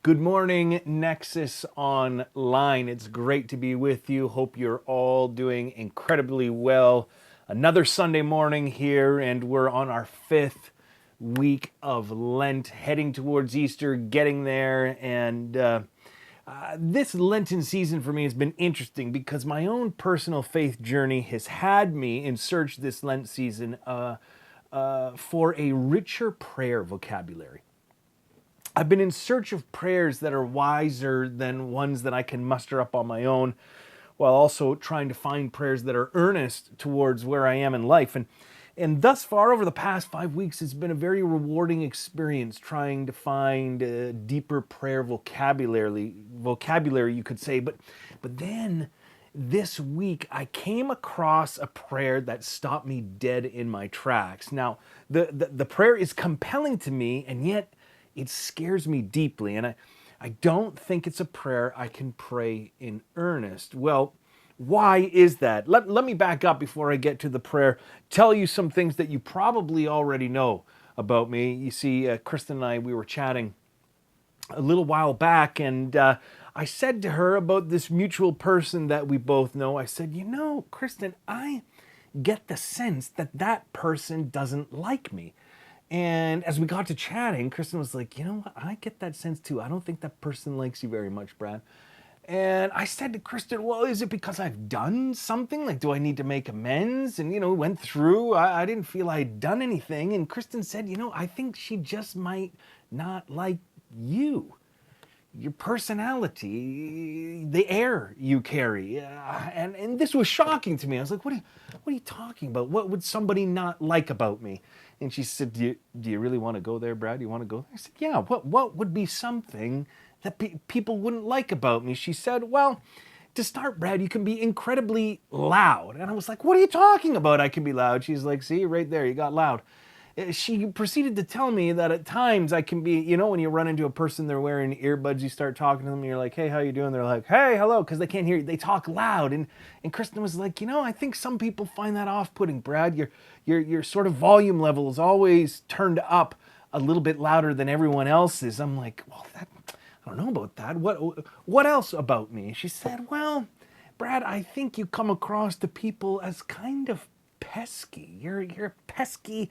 Good morning, Nexus Online. It's great to be with you. Hope you're all doing incredibly well. Another Sunday morning here, and we're on our fifth week of Lent, heading towards Easter, getting there. And this Lenten season for me has been interesting because my own personal faith journey has had me in search this Lent season for a richer prayer vocabulary. I've been in search of prayers that are wiser than ones that I can muster up on my own, while also trying to find prayers that are earnest towards where I am in life. And thus far, over the past 5 weeks, it's been a very rewarding experience trying to find a deeper prayer vocabulary, you could say. But then this week, I came across a prayer that stopped me dead in my tracks. Now, the prayer is compelling to me, and yet it scares me deeply, and I don't think it's a prayer I can pray in earnest. Well, why is that? Let me back up before I get to the prayer, tell you some things that you probably already know about me. You see, Kristen and I, we were chatting a little while back, and I said to her about this mutual person that we both know. I said, Kristen, I get the sense that that person doesn't like me. And as we got to chatting, Kristen was like, you know what? I get that sense too. I don't think that person likes you very much, Brad. And I said to Kristen, well, is it because I've done something? Like, do I need to make amends? And, we went through. I didn't feel I'd done anything. And Kristen said, I think she just might not like you, your personality, the air you carry. And this was shocking to me. I was like, what are you talking about? What would somebody not like about me? And she said, do you really want to go there, Brad? Do you want to go there? I said, yeah, what would be something that people wouldn't like about me? She said, well, to start, Brad, you can be incredibly loud. And I was like, what are you talking about? I can be loud. She's like, see, right there, you got loud. She proceeded to tell me that at times I can be, when you run into a person, they're wearing earbuds, you start talking to them, and you're like, hey, how you doing? They're like, hey, hello, because they can't hear you. They talk loud. And Kristen was like, I think some people find that off-putting, Brad. Your sort of volume level is always turned up a little bit louder than everyone else's. I'm like, well, I don't know about that. What else about me? She said, well, Brad, I think you come across to people as kind of pesky. You're a pesky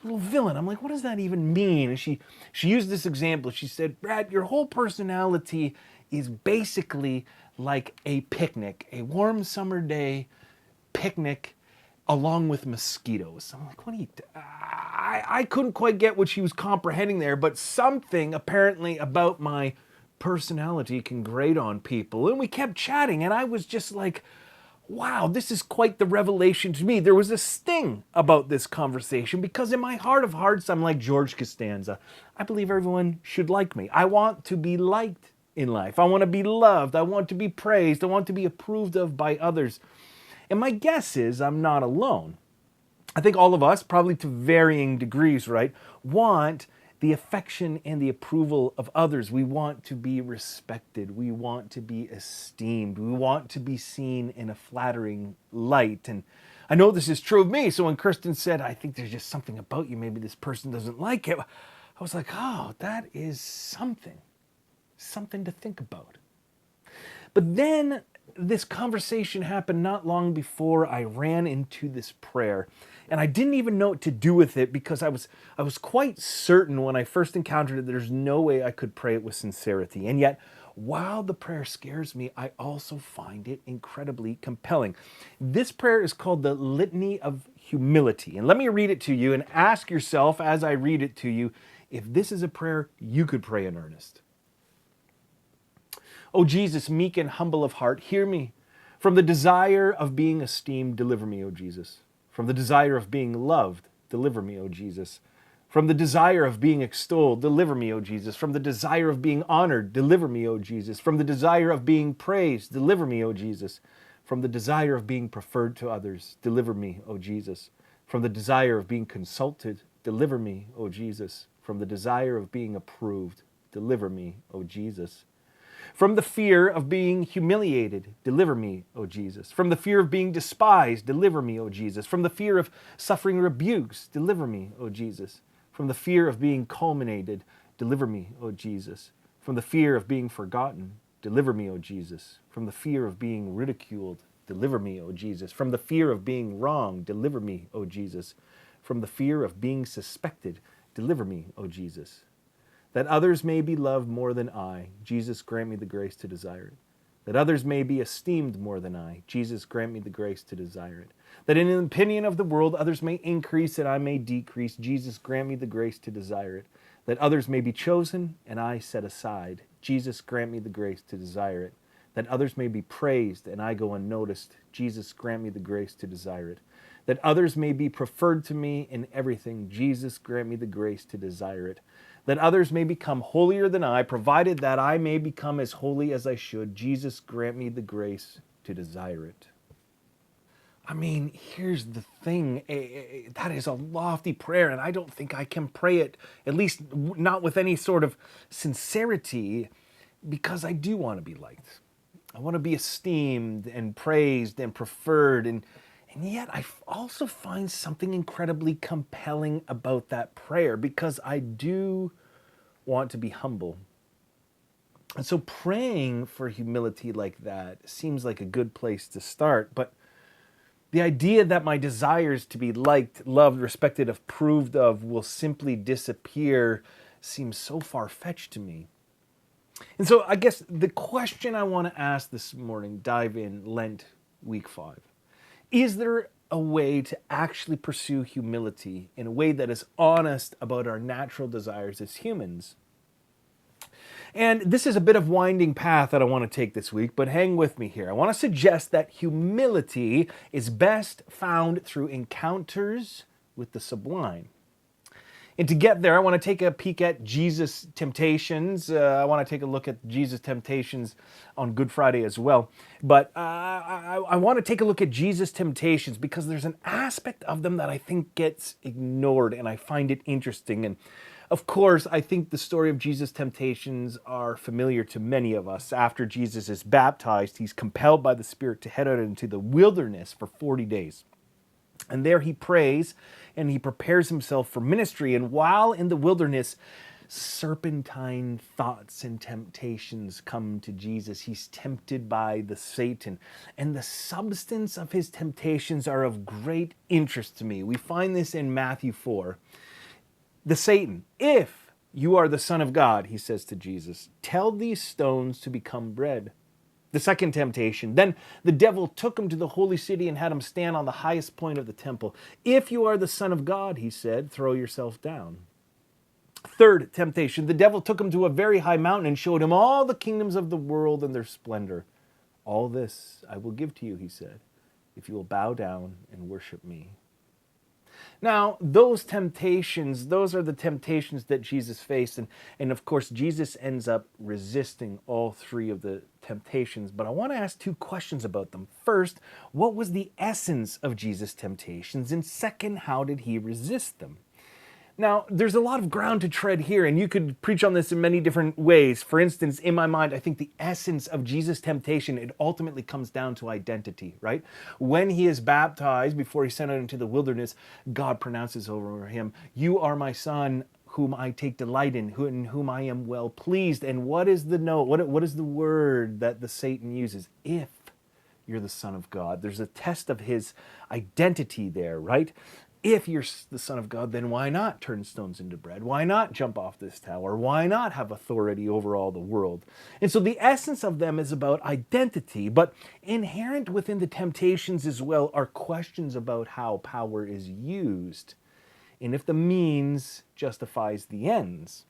little villain. I'm like, what does that even mean? And she used this example. She said, Brad, your whole personality is basically like a picnic, a warm summer day picnic along with mosquitoes. I'm like, what are you... I couldn't quite get what she was comprehending there, but something apparently about my personality can grate on people. And we kept chatting, and I was just like, wow, this is quite the revelation to me. There was a sting about this conversation because in my heart of hearts, I'm like George Costanza. I believe everyone should like me. I want to be liked in life. I want to be loved. I want to be praised. I want to be approved of by others. And my guess is I'm not alone. I think all of us, probably to varying degrees, right, want the affection and the approval of others. We want to be respected. We want to be esteemed. We want to be seen in a flattering light. And I know this is true of me. So when Kristen said, I think there's just something about you, maybe this person doesn't like it, I was like, oh, that is something to think about. But then this conversation happened not long before I ran into this prayer. And I didn't even know what to do with it because I was quite certain when I first encountered it, there's no way I could pray it with sincerity. And yet, while the prayer scares me, I also find it incredibly compelling. This prayer is called the Litany of Humility. And let me read it to you and ask yourself as I read it to you, if this is a prayer you could pray in earnest. O Jesus, meek and humble of heart, hear me. From the desire of being esteemed, deliver me, O Jesus. From the desire of being loved, deliver me, O Jesus. From the desire of being extolled, deliver me, O Jesus. From the desire of being honored, deliver me, O Jesus. From the desire of being praised, deliver me, O Jesus. From the desire of being preferred to others, deliver me, O Jesus. From the desire of being consulted, deliver me, O Jesus. From the desire of being approved, deliver me, O Jesus. From the fear of being humiliated, deliver me, O Jesus. From the fear of being despised, deliver me, O Jesus. From the fear of suffering rebukes, deliver me, O Jesus. From the fear of being calumniated, deliver me, O Jesus. From the fear of being forgotten, deliver me, O Jesus. From the fear of being ridiculed, deliver me, O Jesus. From the fear of being wrong, deliver me, O Jesus. From the fear of being suspected, deliver me, O Jesus. That others may be loved more than I, Jesus, grant me the grace to desire it. That others may be esteemed more than I, Jesus, grant me the grace to desire it. That in the opinion of the world others may increase and I may decrease, Jesus, grant me the grace to desire it. That others may be chosen and I set aside, Jesus, grant me the grace to desire it. That others may be praised and I go unnoticed, Jesus, grant me the grace to desire it. That others may be preferred to me in everything, Jesus, grant me the grace to desire it. That others may become holier than I, provided that I may become as holy as I should, Jesus, grant me the grace to desire it. I mean, here's the thing. That is a lofty prayer, and I don't think I can pray it, at least not with any sort of sincerity, because I do want to be liked. I want to be esteemed and praised and preferred, and yet I also find something incredibly compelling about that prayer, because I do want to be humble. And so praying for humility like that seems like a good place to start, but the idea that my desires to be liked, loved, respected, approved of will simply disappear seems so far-fetched to me. And so I guess the question I want to ask this morning, dive in Lent week 5. Is there a way to actually pursue humility in a way that is honest about our natural desires as humans? And this is a bit of winding path that I want to take this week, but hang with me here. I want to suggest that humility is best found through encounters with the sublime. And to get there, I want to take a peek at Jesus' temptations. I want to take a look at Jesus' temptations on Good Friday as well. But I want to take a look at Jesus' temptations because there's an aspect of them that I think gets ignored, and I find it interesting. And of course, I think the story of Jesus' temptations are familiar to many of us. After Jesus is baptized, he's compelled by the Spirit to head out into the wilderness for 40 days. And there he prays and he prepares himself for ministry. And while in the wilderness, serpentine thoughts and temptations come to Jesus. He's tempted by the Satan. And the substance of his temptations are of great interest to me. We find this in Matthew 4. The Satan, if you are the Son of God, he says to Jesus, tell these stones to become bread. The second temptation, then the devil took him to the holy city and had him stand on the highest point of the temple. If you are the Son of God, he said, throw yourself down. Third temptation, the devil took him to a very high mountain and showed him all the kingdoms of the world and their splendor. All this I will give to you, he said, if you will bow down and worship me. Now, those temptations, those are the temptations that Jesus faced. And of course, Jesus ends up resisting all three of the temptations. But I want to ask two questions about them. First, what was the essence of Jesus' temptations? And second, how did he resist them? Now, there's a lot of ground to tread here, and you could preach on this in many different ways. For instance, in my mind, I think the essence of Jesus' temptation, it ultimately comes down to identity, right? When he is baptized, before he's sent out into the wilderness, God pronounces over him, you are my son, whom I take delight in whom I am well pleased. And what is the note? What is the word that the Satan uses? If you're the Son of God. There's a test of his identity there, right? If you're the Son of God, then why not turn stones into bread? Why not jump off this tower? Why not have authority over all the world? And so the essence of them is about identity, but inherent within the temptations as well are questions about how power is used and if the means justifies the ends.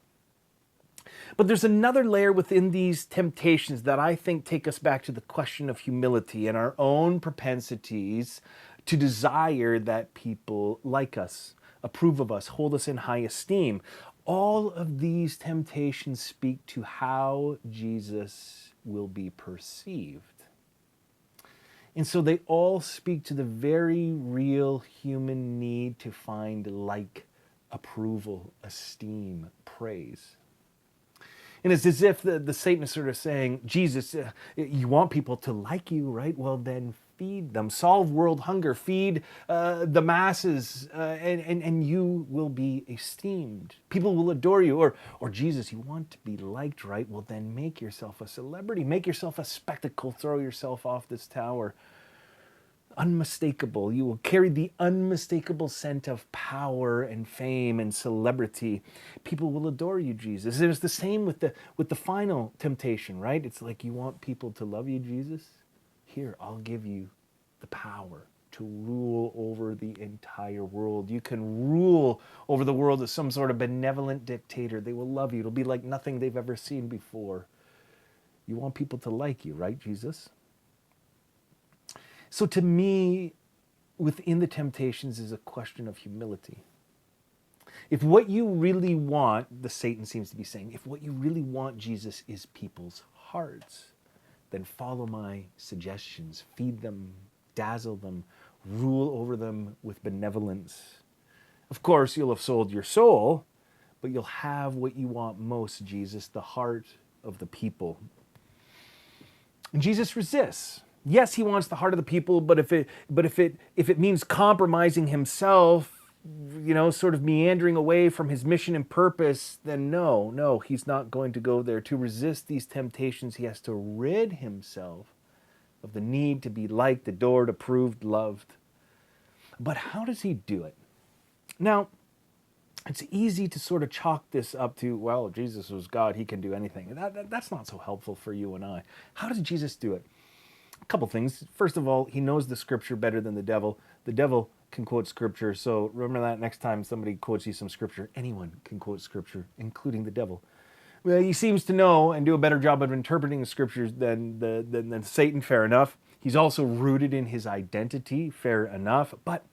But there's another layer within these temptations that I think take us back to the question of humility and our own propensities to desire that people like us, approve of us, hold us in high esteem. All of these temptations speak to how Jesus will be perceived. And so they all speak to the very real human need to find like, approval, esteem, praise. And it's as if the Satan is sort of saying, Jesus, you want people to like you, right? Well, then feed them. Solve world hunger. Feed the masses, and you will be esteemed. People will adore you. Or Jesus, you want to be liked, right? Well, then make yourself a celebrity. Make yourself a spectacle. Throw yourself off this tower. Unmistakable. You will carry the unmistakable scent of power and fame and celebrity. People will adore you, Jesus. And it's the same with the final temptation, right? It's like, you want people to love you, Jesus? Here, I'll give you the power to rule over the entire world. You can rule over the world as some sort of benevolent dictator. They will love you. It'll be like nothing they've ever seen before. You want people to like you, right, Jesus? So to me, within the temptations is a question of humility. If what you really want, the Satan seems to be saying, if what you really want, Jesus, is people's hearts, then follow my suggestions. Feed them, dazzle them, rule over them with benevolence. Of course, you'll have sold your soul, but you'll have what you want most, Jesus, the heart of the people. And Jesus resists. Yes, he wants the heart of the people, but if it means compromising himself, sort of meandering away from his mission and purpose, then no, he's not going to go there. To resist these temptations, he has to rid himself of the need to be liked, adored, approved, loved. But how does he do it? Now, it's easy to sort of chalk this up to, well, Jesus was God, he can do anything. That's not so helpful for you and I. How does Jesus do it? A couple things. First of all, he knows the scripture better than the devil. The devil can quote scripture, so remember that next time somebody quotes you some scripture. Anyone can quote scripture, including the devil. Well, he seems to know and do a better job of interpreting the scriptures than Satan, fair enough. He's also rooted in his identity, fair enough. But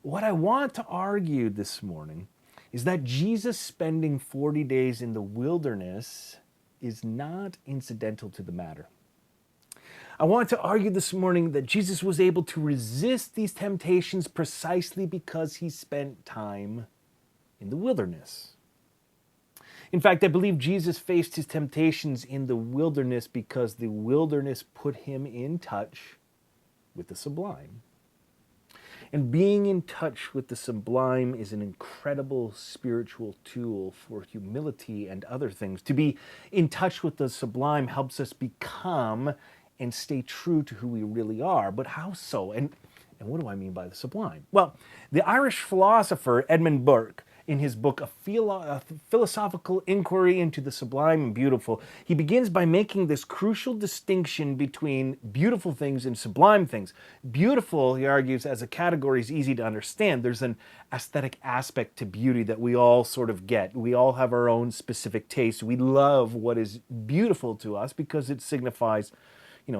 what I want to argue this morning is that Jesus spending 40 days in the wilderness is not incidental to the matter. I want to argue this morning that Jesus was able to resist these temptations precisely because he spent time in the wilderness. In fact, I believe Jesus faced his temptations in the wilderness because the wilderness put him in touch with the sublime. And being in touch with the sublime is an incredible spiritual tool for humility and other things. To be in touch with the sublime helps us become and stay true to who we really are. But how so? And what do I mean by the sublime? Well, the Irish philosopher Edmund Burke, in his book, A Philosophical Inquiry into the Sublime and Beautiful, he begins by making this crucial distinction between beautiful things and sublime things. Beautiful, he argues, as a category is easy to understand. There's an aesthetic aspect to beauty that we all sort of get. We all have our own specific tastes. We love what is beautiful to us because it signifies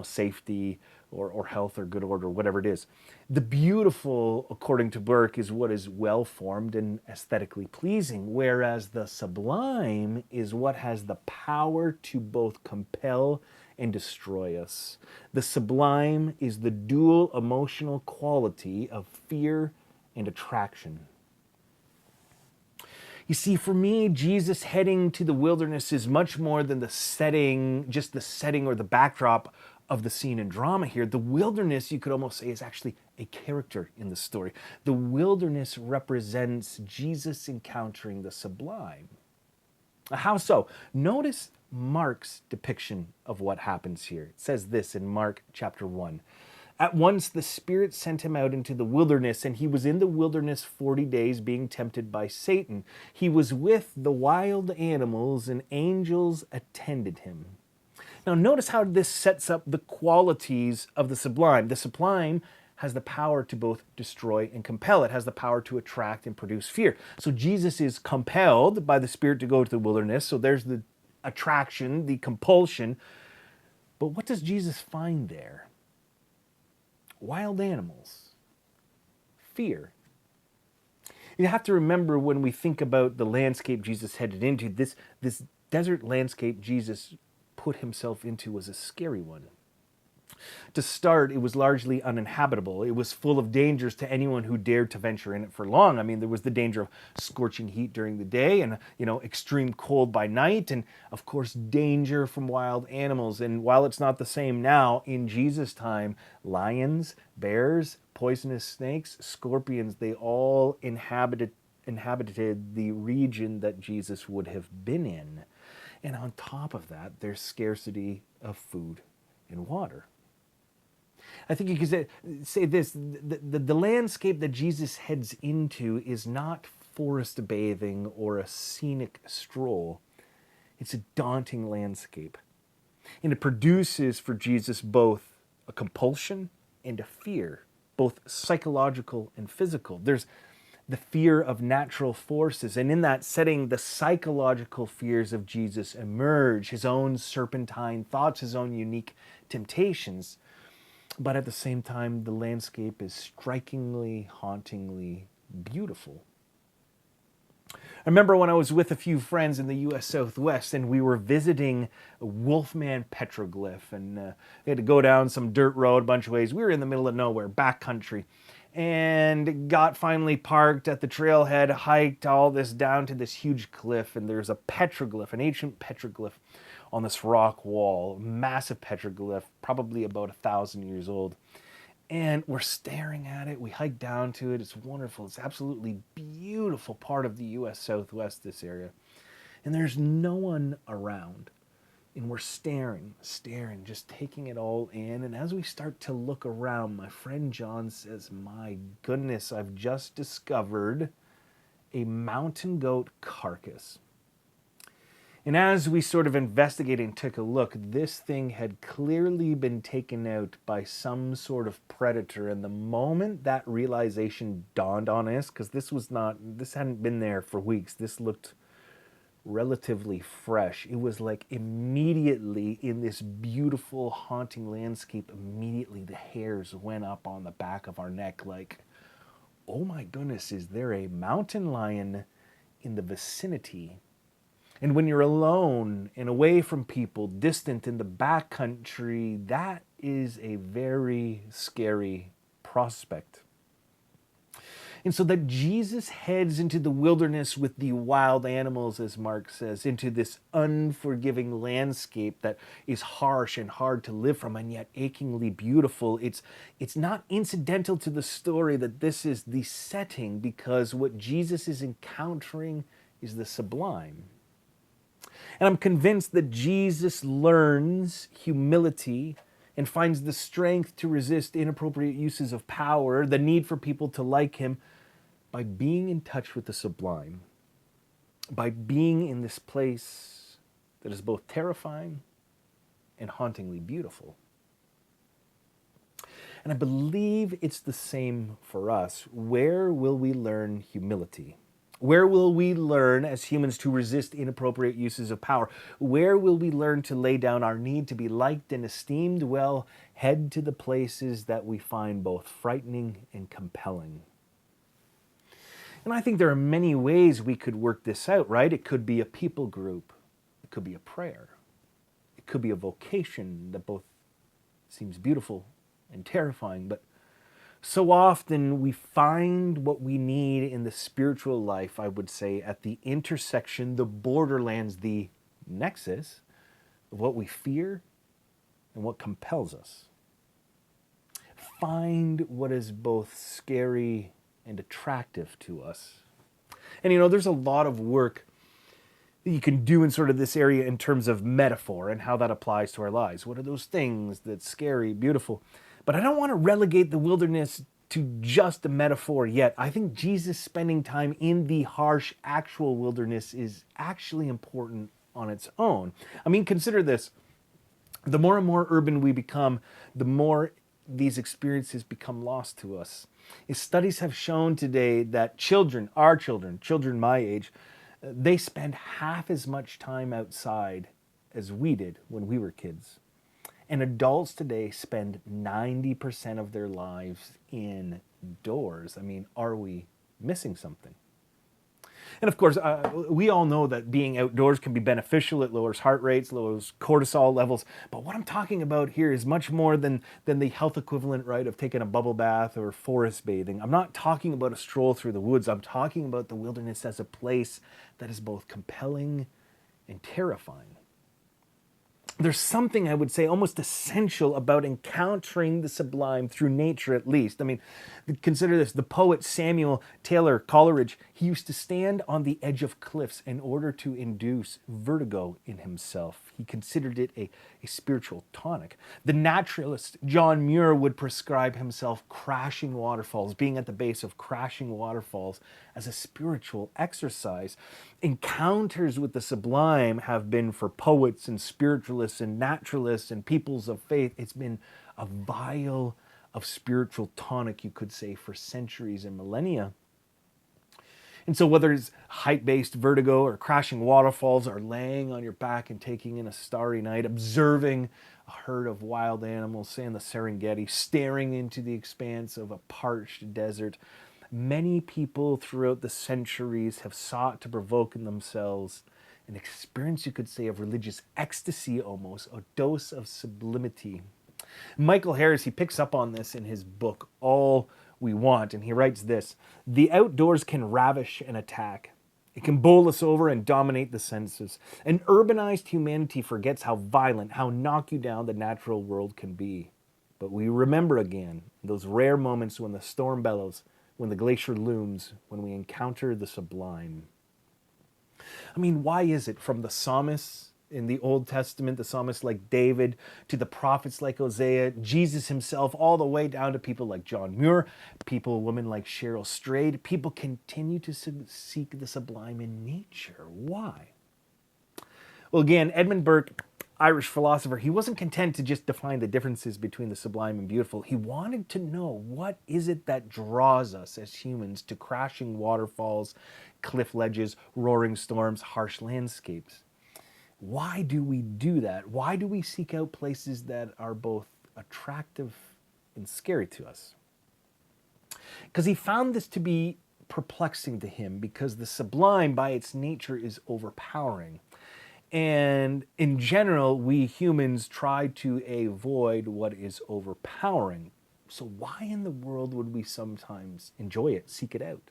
safety or health or good order, whatever it is. The beautiful, according to Burke, is what is well-formed and aesthetically pleasing, whereas the sublime is what has the power to both compel and destroy us. The sublime is the dual emotional quality of fear and attraction. You see, for me, Jesus heading to the wilderness is much more than just the setting or the backdrop of the scene and drama here. The wilderness, you could almost say, is actually a character in the story. The wilderness represents Jesus encountering the sublime. How so? Notice Mark's depiction of what happens here. It says this in Mark chapter 1. At once the Spirit sent him out into the wilderness, and he was in the wilderness 40 days being tempted by Satan. He was with the wild animals, and angels attended him. Now notice how this sets up the qualities of the sublime. The sublime has the power to both destroy and compel. It has the power to attract and produce fear. So Jesus is compelled by the Spirit to go to the wilderness. So there's the attraction, the compulsion. But what does Jesus find there? Wild animals. Fear. You have to remember, when we think about the landscape Jesus headed into, this desert landscape Jesus put himself into was a scary one. To start, it was largely uninhabitable. It was full of dangers to anyone who dared to venture in it for long. I mean, there was the danger of scorching heat during the day and, extreme cold by night, and of course, danger from wild animals. And while it's not the same now, in Jesus' time, lions, bears, poisonous snakes, scorpions, they all inhabited the region that Jesus would have been in. And on top of that, there's scarcity of food and water. I think you could say this, the landscape that Jesus heads into is not forest bathing or a scenic stroll. It's a daunting landscape. And it produces for Jesus both a compulsion and a fear, both psychological and physical. There's the fear of natural forces. And in that setting, the psychological fears of Jesus emerge, his own serpentine thoughts, his own unique temptations. But at the same time, the landscape is strikingly, hauntingly beautiful. I remember when I was with a few friends in the U.S. Southwest and we were visiting Wolfman Petroglyph, and we had to go down some dirt road a bunch of ways. We were in the middle of nowhere, backcountry, and got finally parked at the trailhead, hiked all this down to this huge cliff, and there's a petroglyph, an ancient petroglyph on this rock wall, massive petroglyph, probably about 1,000 years old. And we're staring at it. We hike down to it. It's wonderful. It's absolutely beautiful part of the U.S. Southwest, this area. And there's no one around. And we're staring, just taking it all in. And as we start to look around, my friend John says, "My goodness, I've just discovered a mountain goat carcass." And as we sort of investigated and took a look, this thing had clearly been taken out by some sort of predator. And the moment that realization dawned on us, because this hadn't been there for weeks, this looked relatively fresh. It was like immediately in this beautiful, haunting landscape, immediately the hairs went up on the back of our neck like, oh my goodness, is there a mountain lion in the vicinity? And when you're alone and away from people, distant in the backcountry, that is a very scary prospect. And so that Jesus heads into the wilderness with the wild animals, as Mark says, into this unforgiving landscape that is harsh and hard to live from and yet achingly beautiful. It's not incidental to the story that this is the setting, because what Jesus is encountering is the sublime. And I'm convinced that Jesus learns humility and finds the strength to resist inappropriate uses of power, the need for people to like him, by being in touch with the sublime, by being in this place that is both terrifying and hauntingly beautiful. And I believe it's the same for us. Where will we learn humility? Where will we learn as humans to resist inappropriate uses of power? Where will we learn to lay down our need to be liked and esteemed? Well, head to the places that we find both frightening and compelling. And I think there are many ways we could work this out, right? It could be a people group. It could be a prayer. It could be a vocation that both seems beautiful and terrifying, but so often we find what we need in the spiritual life, I would say, at the intersection, the borderlands, the nexus of what we fear and what compels us. Find what is both scary and attractive to us. And there's a lot of work that you can do in sort of this area in terms of metaphor and how that applies to our lives. What are those things that's scary, beautiful? But I don't want to relegate the wilderness to just a metaphor yet. I think Jesus spending time in the harsh, actual wilderness is actually important on its own. I mean, consider this. The more and more urban we become, the more these experiences become lost to us. Studies have shown today that children my age, they spend half as much time outside as we did when we were kids. And adults today spend 90% of their lives indoors. I mean, are we missing something? And of course, we all know that being outdoors can be beneficial. It lowers heart rates, lowers cortisol levels. But what I'm talking about here is much more than the health equivalent, right, of taking a bubble bath or forest bathing. I'm not talking about a stroll through the woods. I'm talking about the wilderness as a place that is both compelling and terrifying. There's something, I would say, almost essential about encountering the sublime through nature, at least. I mean, consider this. The poet Samuel Taylor Coleridge, he used to stand on the edge of cliffs in order to induce vertigo in himself. He considered it a spiritual tonic. The naturalist John Muir would prescribe himself crashing waterfalls, being at the base of crashing waterfalls as a spiritual exercise. Encounters with the sublime have been, for poets and spiritualists and naturalists and peoples of faith, it's been a vial of spiritual tonic, you could say, for centuries and millennia. And so whether it's height-based vertigo or crashing waterfalls or laying on your back and taking in a starry night, observing a herd of wild animals, say in the Serengeti, staring into the expanse of a parched desert, many people throughout the centuries have sought to provoke in themselves an experience, you could say, of religious ecstasy almost, a dose of sublimity. Michael Harris, he picks up on this in his book, All We Want, and he writes this: the outdoors can ravish and attack. It can bowl us over and dominate the senses. An urbanized humanity forgets how violent, how knock you down the natural world can be. But we remember again those rare moments when the storm bellows, when the glacier looms, when we encounter the sublime. I mean, why is it from the psalmists in the Old Testament, the psalmists like David, to the prophets like Hosea, Jesus himself, all the way down to people like John Muir, women like Cheryl Strayed, people continue to seek the sublime in nature? Why? Well, again, Edmund Burke, Irish philosopher, he wasn't content to just define the differences between the sublime and beautiful. He wanted to know, what is it that draws us as humans to crashing waterfalls, cliff ledges, roaring storms, harsh landscapes? Why do we do that? Why do we seek out places that are both attractive and scary to us? Because he found this to be perplexing to him, because the sublime by its nature is overpowering. And in general, we humans try to avoid what is overpowering. So why in the world would we sometimes enjoy it, seek it out?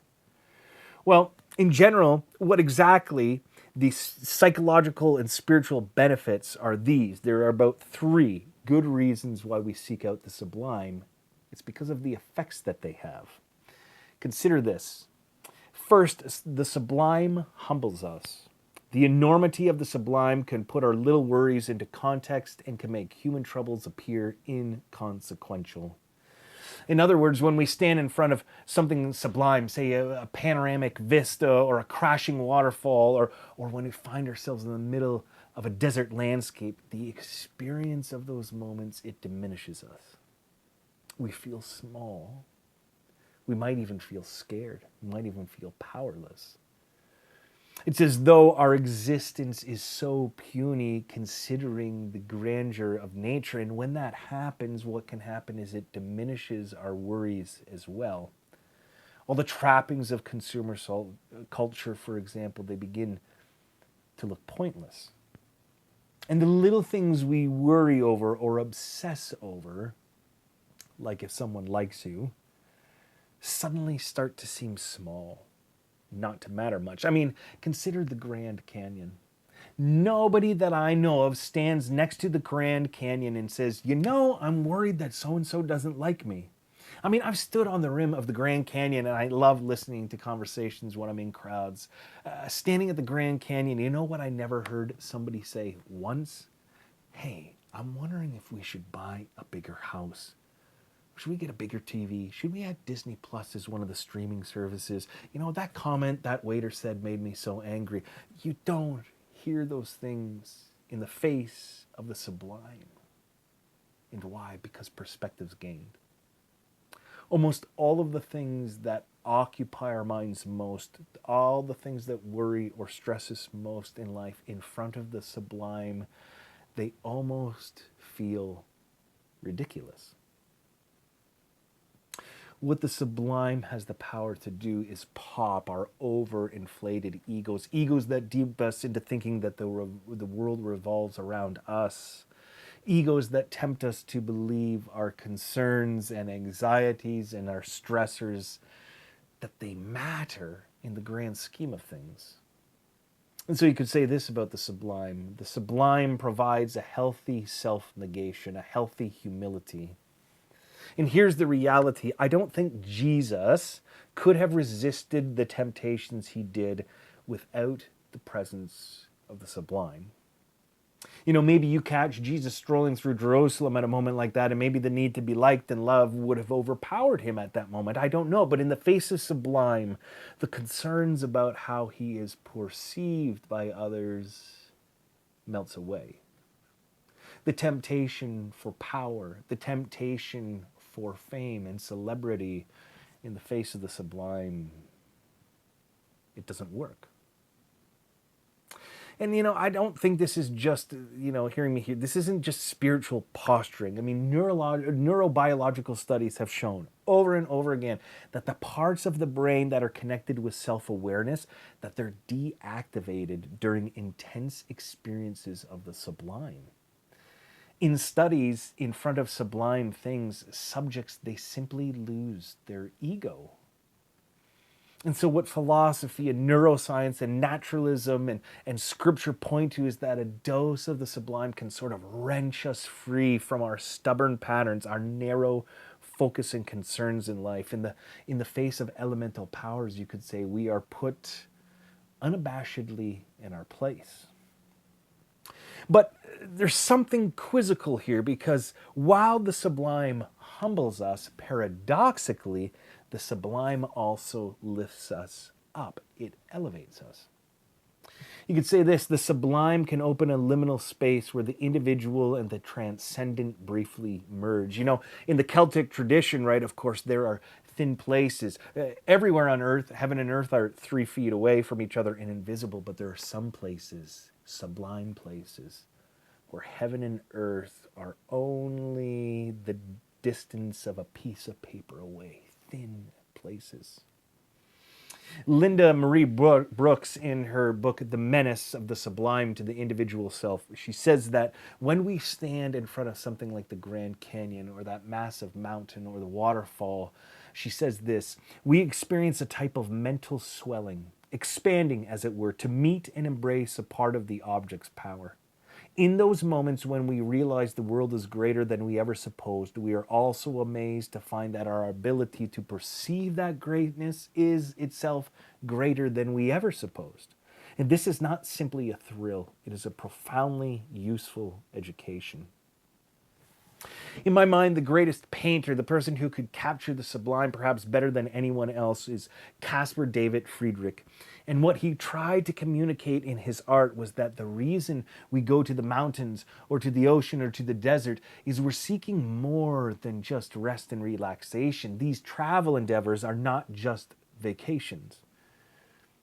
Well, in general, what exactly the psychological and spiritual benefits are these? There are about 3 good reasons why we seek out the sublime. It's because of the effects that they have. Consider this. First, the sublime humbles us. The enormity of the sublime can put our little worries into context and can make human troubles appear inconsequential. In other words, when we stand in front of something sublime, say a panoramic vista or a crashing waterfall, or when we find ourselves in the middle of a desert landscape, the experience of those moments, it diminishes us. We feel small. We might even feel scared. We might even feel powerless. It's as though our existence is so puny considering the grandeur of nature. And when that happens, what can happen is it diminishes our worries as well. All the trappings of consumer culture, for example, they begin to look pointless. And the little things we worry over or obsess over, like if someone likes you, suddenly start to seem small, not to matter much. I mean, consider the Grand Canyon. Nobody that I know of stands next to the Grand Canyon and says, I'm worried that so-and-so doesn't like me. I mean, I've stood on the rim of the Grand Canyon and I love listening to conversations when I'm in crowds. Standing at the Grand Canyon, you know what I never heard somebody say once? Hey, I'm wondering if we should buy a bigger house. Should we get a bigger TV? Should we add Disney Plus as one of the streaming services? That comment that waiter said made me so angry. You don't hear those things in the face of the sublime. And why? Because perspective's gained. Almost all of the things that occupy our minds most, all the things that worry or stress us most in life, in front of the sublime, they almost feel ridiculous. What the sublime has the power to do is pop our overinflated egos, egos that dupe us into thinking that the world revolves around us, egos that tempt us to believe our concerns and anxieties and our stressors, that they matter in the grand scheme of things. And so you could say this about the sublime. The sublime provides a healthy self-negation, a healthy humility. And here's the reality. I don't think Jesus could have resisted the temptations he did without the presence of the sublime. You know, maybe you catch Jesus strolling through Jerusalem at a moment like that, and maybe the need to be liked and loved would have overpowered him at that moment. I don't know. But in the face of sublime, the concerns about how he is perceived by others melts away. The temptation for power, the temptation for fame and celebrity, in the face of the sublime, it doesn't work. And, you know, I don't think this is just, hearing me here, this isn't just spiritual posturing. I mean, neurobiological studies have shown over and over again that the parts of the brain that are connected with self-awareness, that they're deactivated during intense experiences of the sublime. In studies in front of sublime things, subjects, they simply lose their ego. And so what philosophy and neuroscience and naturalism and scripture point to is that a dose of the sublime can sort of wrench us free from our stubborn patterns, our narrow focus and concerns in life. In the face of elemental powers, you could say, we are put unabashedly in our place. But there's something quizzical here, because while the sublime humbles us, paradoxically, the sublime also lifts us up. It elevates us. You could say this: the sublime can open a liminal space where the individual and the transcendent briefly merge. You know, in the Celtic tradition, right, of course, there are thin places. Everywhere on earth, heaven and earth are 3 feet away from each other and invisible, but there are some places, sublime places, where heaven and earth are only the distance of a piece of paper away. Thin places. Linda Marie Brooks, in her book, The Menace of the Sublime to the Individual Self, she says that when we stand in front of something like the Grand Canyon or that massive mountain or the waterfall, she says this: we experience a type of mental swelling, expanding, as it were, to meet and embrace a part of the object's power. In those moments when we realize the world is greater than we ever supposed, we are also amazed to find that our ability to perceive that greatness is itself greater than we ever supposed. And this is not simply a thrill, it is a profoundly useful education. In my mind, the greatest painter, the person who could capture the sublime perhaps better than anyone else, is Casper David Friedrich. And what he tried to communicate in his art was that the reason we go to the mountains or to the ocean or to the desert is we're seeking more than just rest and relaxation. These travel endeavors are not just vacations.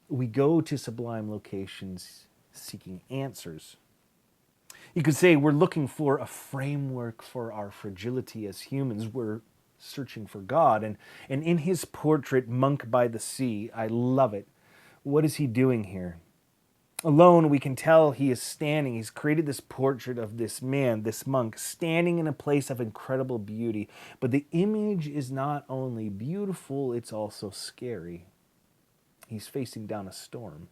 We go to sublime locations seeking answers. You could say we're looking for a framework for our fragility as humans. We're searching for God. And in his portrait, Monk by the Sea, I love it. What is he doing here? Alone, we can tell he is standing. He's created this portrait of this man, this monk, standing in a place of incredible beauty. But the image is not only beautiful, it's also scary. He's facing down a storm.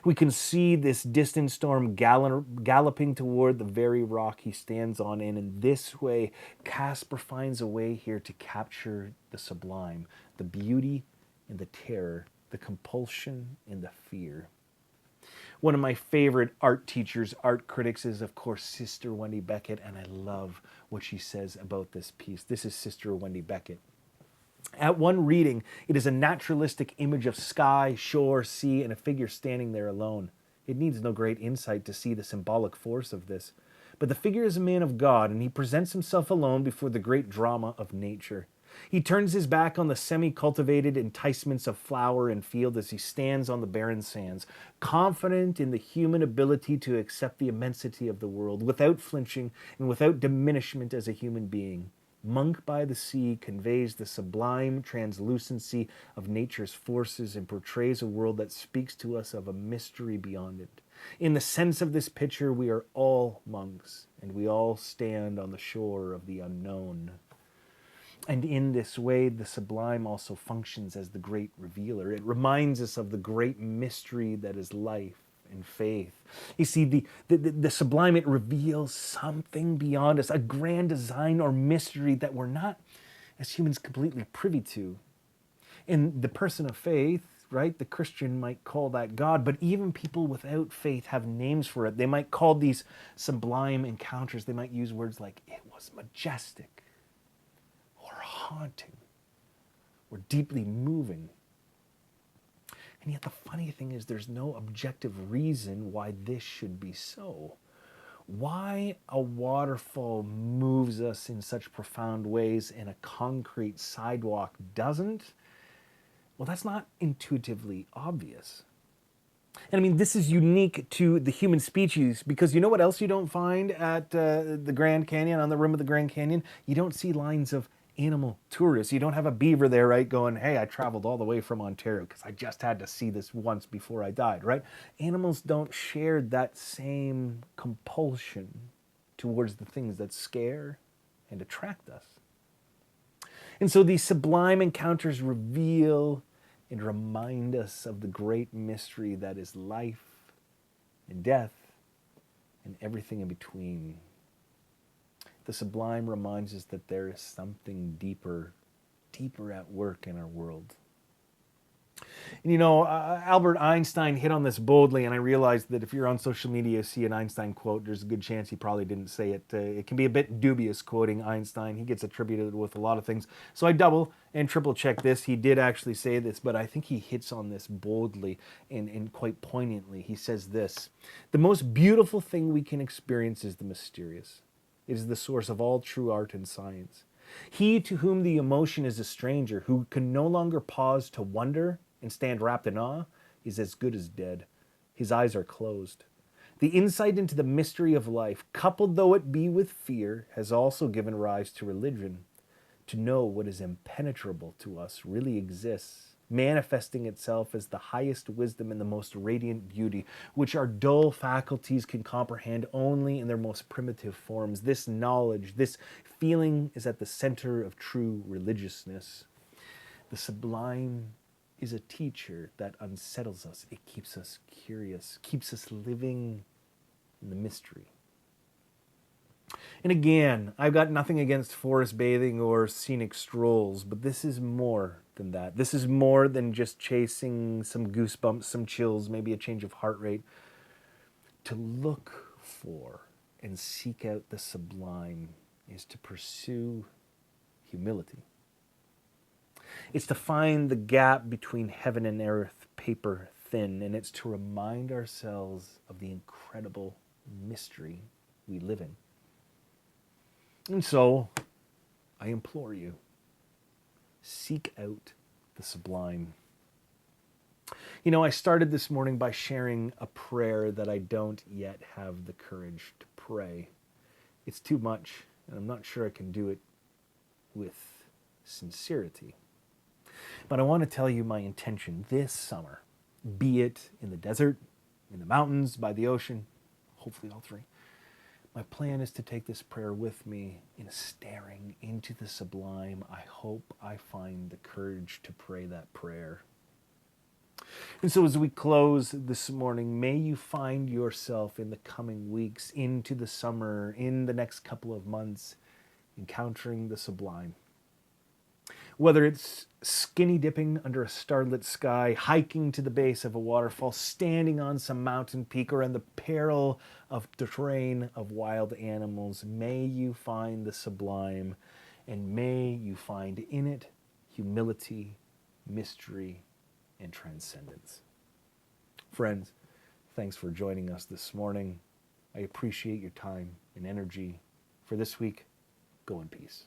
We can see this distant storm galloping toward the very rock he stands on, and in this way, Casper finds a way here to capture the sublime, the beauty and the terror, the compulsion and the fear. One of my favorite art teachers, art critics, is, of course, Sister Wendy Beckett, and I love what she says about this piece. This is Sister Wendy Beckett. At one reading, it is a naturalistic image of sky, shore, sea, and a figure standing there alone. It needs no great insight to see the symbolic force of this. But the figure is a man of God, and he presents himself alone before the great drama of nature. He turns his back on the semi-cultivated enticements of flower and field as he stands on the barren sands, confident in the human ability to accept the immensity of the world, without flinching and without diminishment as a human being. Monk by the Sea conveys the sublime translucency of nature's forces and portrays a world that speaks to us of a mystery beyond it. In the sense of this picture, we are all monks, and we all stand on the shore of the unknown. And in this way, the sublime also functions as the great revealer. It reminds us of the great mystery that is life and faith. You see, the sublime, it reveals something beyond us, a grand design or mystery that we're not, as humans, completely privy to. In the person of faith, right, the Christian might call that God, but even people without faith have names for it. They might call these sublime encounters, they might use words like, it was majestic, or haunting, or deeply moving. And yet the funny thing is there's no objective reason why this should be so. Why a waterfall moves us in such profound ways and a concrete sidewalk doesn't? Well, that's not intuitively obvious. And I mean, this is unique to the human species because you know what else you don't find at the Grand Canyon, on the rim of the Grand Canyon? You don't see lines of animal tourists. You don't have a beaver there, right, going, hey, I traveled all the way from Ontario because I just had to see this once before I died, right? Animals don't share that same compulsion towards the things that scare and attract us. And so these sublime encounters reveal and remind us of the great mystery that is life and death and everything in between. The sublime reminds us that there is something deeper at work in our world. And you know, Albert Einstein hit on this boldly, and I realized that if you're on social media, you see an Einstein quote, there's a good chance he probably didn't say it. It can be a bit dubious quoting Einstein. He gets attributed with a lot of things. So I double and triple check this. He did actually say this, but I think he hits on this boldly and quite poignantly. He says this: the most beautiful thing we can experience is the mysterious. It is the source of all true art and science. He to whom the emotion is a stranger, who can no longer pause to wonder and stand wrapped in awe, is as good as dead. His eyes are closed. The insight into the mystery of life, coupled though it be with fear, has also given rise to religion. To know what is impenetrable to us really exists, manifesting itself as the highest wisdom and the most radiant beauty, which our dull faculties can comprehend only in their most primitive forms. This knowledge, this feeling is at the center of true religiousness. The sublime is a teacher that unsettles us. It keeps us curious, keeps us living in the mystery. And again, I've got nothing against forest bathing or scenic strolls, but this is more than that. This is more than just chasing some goosebumps, some chills, maybe a change of heart rate. To look for and seek out the sublime is to pursue humility. It's to find the gap between heaven and earth, paper thin, and it's to remind ourselves of the incredible mystery we live in. And so, I implore you, seek out the sublime. You know, I started this morning by sharing a prayer that I don't yet have the courage to pray. It's too much, and I'm not sure I can do it with sincerity. But I want to tell you my intention this summer, be it in the desert, in the mountains, by the ocean, hopefully all three. My plan is to take this prayer with me in staring into the sublime. I hope I find the courage to pray that prayer. And so as we close this morning, may you find yourself in the coming weeks, into the summer, in the next couple of months, encountering the sublime. Whether it's skinny dipping under a starlit sky, hiking to the base of a waterfall, standing on some mountain peak, or in the peril of the terrain of wild animals, may you find the sublime, and may you find in it humility, mystery, and transcendence. Friends, thanks for joining us this morning. I appreciate your time and energy. For this week, go in peace.